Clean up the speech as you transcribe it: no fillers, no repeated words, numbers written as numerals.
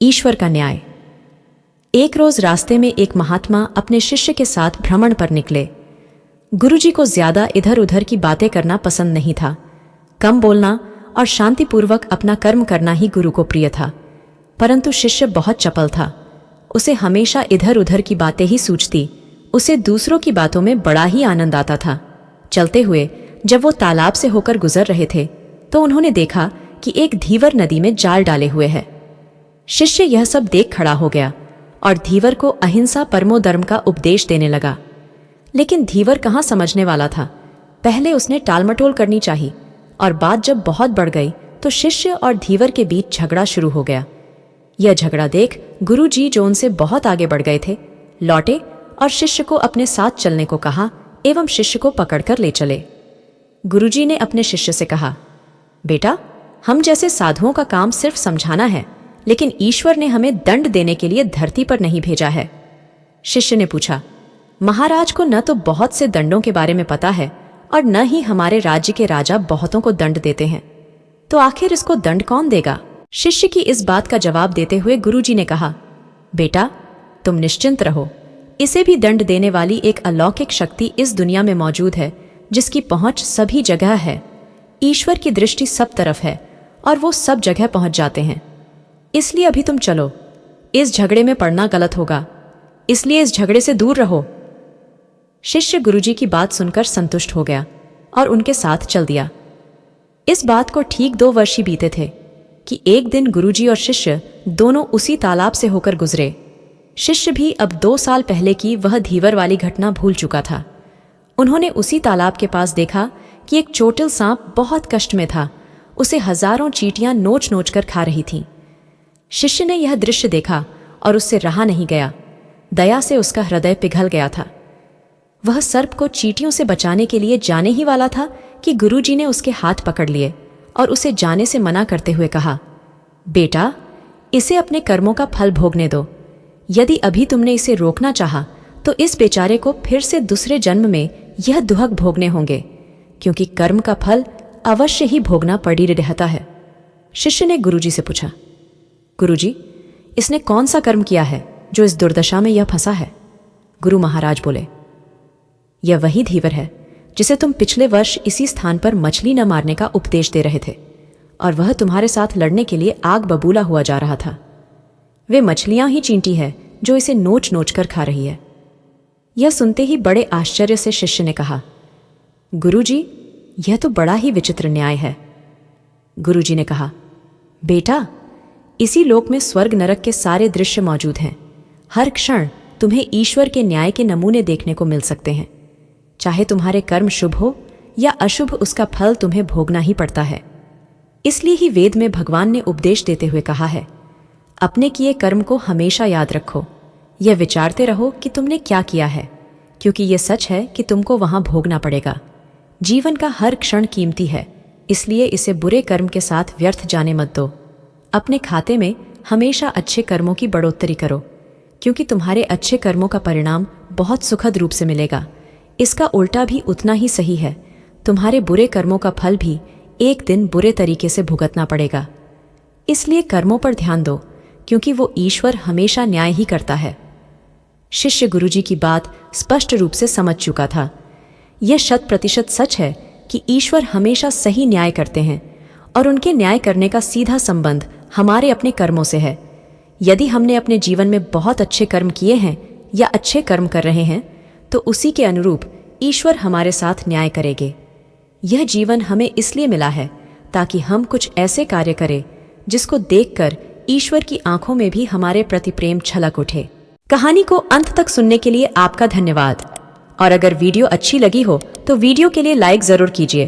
ईश्वर का न्याय। एक रोज रास्ते में एक महात्मा अपने शिष्य के साथ भ्रमण पर निकले। गुरुजी को ज्यादा इधर उधर की बातें करना पसंद नहीं था। कम बोलना और शांतिपूर्वक अपना कर्म करना ही गुरु को प्रिय था। परंतु शिष्य बहुत चपल था। उसे हमेशा इधर उधर की बातें ही सूझती। उसे दूसरों की बातों में बड़ा ही आनंद आता था। चलते हुए जब वो तालाब से होकर गुजर रहे थे तो उन्होंने देखा कि एक धीवर नदी में जाल डाले हुए है। शिष्य यह सब देख खड़ा हो गया और धीवर को अहिंसा परमो धर्म का उपदेश देने लगा। लेकिन धीवर कहाँ समझने वाला था। पहले उसने टालमटोल करनी चाहिए और बात जब बहुत बढ़ गई तो शिष्य और धीवर के बीच झगड़ा शुरू हो गया। यह झगड़ा देख गुरुजी, जो उनसे बहुत आगे बढ़ गए थे, लौटे और शिष्य को अपने साथ चलने को कहा एवं शिष्य को पकड़कर ले चले। गुरुजी ने अपने शिष्य से कहा, बेटा, हम जैसे साधुओं का काम सिर्फ समझाना है, लेकिन ईश्वर ने हमें दंड देने के लिए धरती पर नहीं भेजा है। शिष्य ने पूछा, महाराज को न तो बहुत से दंडों के बारे में पता है और न ही हमारे राज्य के राजा बहुतों को दंड देते हैं, तो आखिर इसको दंड कौन देगा? शिष्य की इस बात का जवाब देते हुए गुरुजी ने कहा, बेटा, तुम निश्चिंत रहो। इसे भी दंड देने वाली एक अलौकिक शक्ति इस दुनिया में मौजूद है, जिसकी पहुंच सभी जगह है। ईश्वर की दृष्टि सब तरफ है और वो सब जगह पहुंच जाते हैं। इसलिए अभी तुम चलो। इस झगड़े में पड़ना गलत होगा, इसलिए इस झगड़े से दूर रहो। शिष्य गुरुजी की बात सुनकर संतुष्ट हो गया और उनके साथ चल दिया। इस बात को ठीक 2 वर्ष ही बीते थे कि एक दिन गुरुजी और शिष्य दोनों उसी तालाब से होकर गुजरे। शिष्य भी अब 2 साल पहले की वह धीवर वाली घटना भूल चुका था। उन्होंने उसी तालाब के पास देखा कि एक चोटिल सांप बहुत कष्ट में था। उसे हजारों चींटियां नोच नोच कर खा रही थीं। शिष्य ने यह दृश्य देखा और उससे रहा नहीं गया। दया से उसका हृदय पिघल गया था। वह सर्प को चींटियों से बचाने के लिए जाने ही वाला था कि गुरुजी ने उसके हाथ पकड़ लिए और उसे जाने से मना करते हुए कहा, बेटा, इसे अपने कर्मों का फल भोगने दो। यदि अभी तुमने इसे रोकना चाहा तो इस बेचारे को फिर से दूसरे जन्म में यह दुहक भोगने होंगे, क्योंकि कर्म का फल अवश्य ही भोगना पड़ी रहता है। शिष्य ने गुरुजी से पूछा, गुरुजी, इसने कौन सा कर्म किया है जो इस दुर्दशा में यह फंसा है? गुरु महाराज बोले, यह वही धीवर है जिसे तुम पिछले वर्ष इसी स्थान पर मछली न मारने का उपदेश दे रहे थे और वह तुम्हारे साथ लड़ने के लिए आग बबूला हुआ जा रहा था। वे मछलियां ही चींटी है जो इसे नोच नोच कर खा रही है। यह सुनते ही बड़े आश्चर्य से शिष्य ने कहा, गुरुजी, यह तो बड़ा ही विचित्र न्याय है। गुरुजी ने कहा, बेटा, इसी लोक में स्वर्ग नरक के सारे दृश्य मौजूद हैं। हर क्षण तुम्हें ईश्वर के न्याय के नमूने देखने को मिल सकते हैं। चाहे तुम्हारे कर्म शुभ हो या अशुभ, उसका फल तुम्हें भोगना ही पड़ता है। इसलिए ही वेद में भगवान ने उपदेश देते हुए कहा है, अपने किए कर्म को हमेशा याद रखो। यह विचारते रहो कि तुमने क्या किया है, क्योंकि यह सच है कि तुमको वहां भोगना पड़ेगा। जीवन का हर क्षण कीमती है, इसलिए इसे बुरे कर्म के साथ व्यर्थ जाने मत दो। अपने खाते में हमेशा अच्छे कर्मों की बढ़ोतरी करो, क्योंकि तुम्हारे अच्छे कर्मों का परिणाम बहुत सुखद रूप से मिलेगा। इसका उल्टा भी उतना ही सही है। तुम्हारे बुरे कर्मों का फल भी एक दिन बुरे तरीके से भुगतना पड़ेगा। इसलिए कर्मों पर ध्यान दो, क्योंकि वो ईश्वर हमेशा न्याय ही करता है। शिष्य गुरुजी की बात स्पष्ट रूप से समझ चुका था। यह 100% सच है कि ईश्वर हमेशा सही न्याय करते हैं और उनके न्याय करने का सीधा संबंध हमारे अपने कर्मों से है। यदि हमने अपने जीवन में बहुत अच्छे कर्म किए हैं या अच्छे कर्म कर रहे हैं तो उसी के अनुरूप ईश्वर हमारे साथ न्याय करेंगे। यह जीवन हमें इसलिए मिला है ताकि हम कुछ ऐसे कार्य करें जिसको देखकर ईश्वर की आंखों में भी हमारे प्रति प्रेम छलक उठे। कहानी को अंत तक सुनने के लिए आपका धन्यवाद। और अगर वीडियो अच्छी लगी हो तो वीडियो के लिए लाइक जरूर कीजिए।